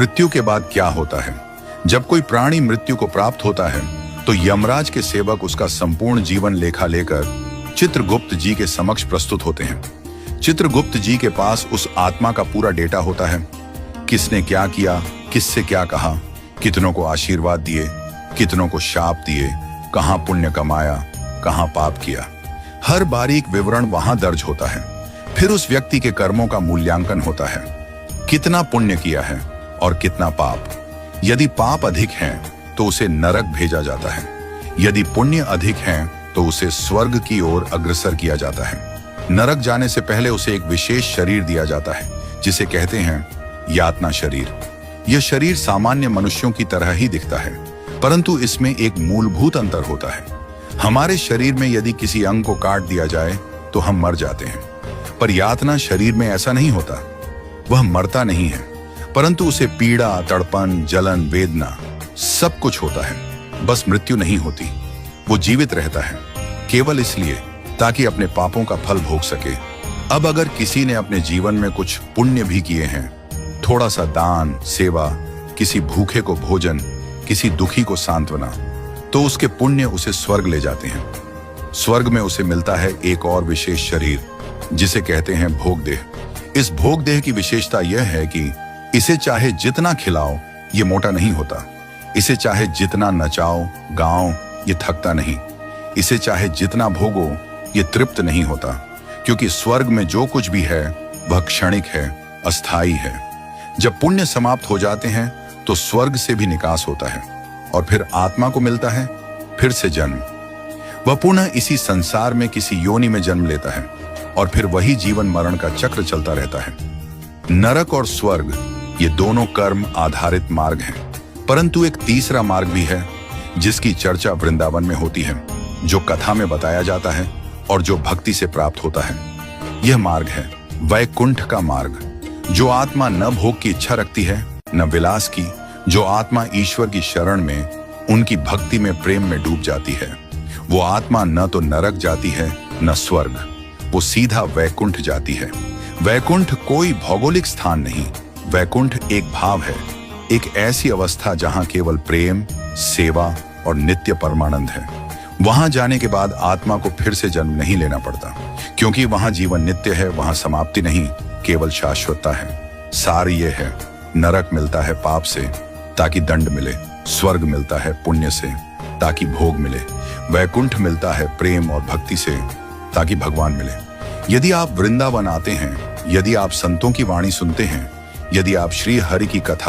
मृत्यु के बाद क्या होता है? जब कोई प्राणी मृत्यु को प्राप्त होता है तो यमराज के सेवक उसका संपूर्ण जीवन लेखा लेकर चित्रगुप्त जी के समक्ष प्रस्तुत होते हैं। चित्रगुप्त जी के पास उस आत्मा का पूरा डेटा होता है। किसने क्या किया, किससे क्या कहा, कितनों को आशीर्वाद दिए, कितनों को शाप दिए, कहां पुण्य कमाया, कहां पाप किया, हर बारीक विवरण वहां दर्ज होता है। फिर उस व्यक्ति के कर्मों का मूल्यांकन होता है, कितना पुण्य किया है और कितना पाप। यदि पाप अधिक हैं तो उसे नरक भेजा जाता है, यदि पुण्य अधिक हैं तो उसे स्वर्ग की ओर अग्रसर किया जाता है। नरक जाने से पहले उसे एक विशेष शरीर दिया जाता है जिसे कहते हैं यातना शरीर। यह शरीर सामान्य मनुष्यों की तरह ही दिखता है, परंतु इसमें एक मूलभूत अंतर होता है। हमारे शरीर में यदि किसी अंग को काट दिया जाए तो हम मर जाते हैं, पर यातना शरीर में ऐसा नहीं होता। वह मरता नहीं है, परंतु उसे पीड़ा, तड़पन, जलन, वेदना सब कुछ होता है, बस मृत्यु नहीं होती। वो जीवित रहता है केवल इसलिए ताकि अपने पापों का फल भोग सके। अब अगर किसी ने अपने जीवन में कुछ पुण्य भी किए हैं, थोड़ा सा दान, सेवा, किसी भूखे को भोजन, किसी दुखी को सांत्वना, तो उसके पुण्य उसे स्वर्ग ले जाते हैं। स्वर्ग में उसे मिलता है एक और विशेष शरीर जिसे कहते हैं भोग देह। इस भोग देह की विशेषता यह है कि इसे चाहे जितना खिलाओ ये मोटा नहीं होता, इसे चाहे जितना नचाओ गाओ ये थकता नहीं, इसे चाहे जितना भोगो ये तृप्त नहीं होता, क्योंकि स्वर्ग में जो कुछ भी है वह क्षणिक है, अस्थाई है। जब पुण्य समाप्त हो जाते हैं तो स्वर्ग से भी निकास होता है और फिर आत्मा को मिलता है फिर से जन्म। वह पुनः इसी संसार में किसी योनि में जन्म लेता है और फिर वही जीवन मरण का चक्र चलता रहता है। नरक और स्वर्ग ये दोनों कर्म आधारित मार्ग हैं, परंतु एक तीसरा मार्ग भी है जिसकी चर्चा वृंदावन में होती है, जो कथा में बताया जाता है और जो भक्ति से प्राप्त होता है। यह मार्ग है वैकुंठ का मार्ग। जो आत्मा न भोग की इच्छा रखती है न विलास की, जो आत्मा ईश्वर की शरण में उनकी भक्ति में प्रेम में डूब जाती है, वो आत्मा न तो नरक जाती है न स्वर्ग, वो सीधा वैकुंठ जाती है। वैकुंठ कोई भौगोलिक स्थान नहीं, वैकुंठ एक भाव है, एक ऐसी अवस्था जहां केवल प्रेम, सेवा और नित्य परमानंद है। वहां जाने के बाद आत्मा को फिर से जन्म नहीं लेना पड़ता, क्योंकि वहां जीवन नित्य है, वहां समाप्ति नहीं, केवल शाश्वतता है। सार ये है, नरक मिलता है पाप से ताकि दंड मिले, स्वर्ग मिलता है पुण्य से ताकि भोग मिले, वैकुंठ मिलता है प्रेम और भक्ति से ताकि भगवान मिले। यदि आप वृंदावन आते हैं, यदि आप संतों की वाणी सुनते हैं, यदि आप श्री हरि की कथा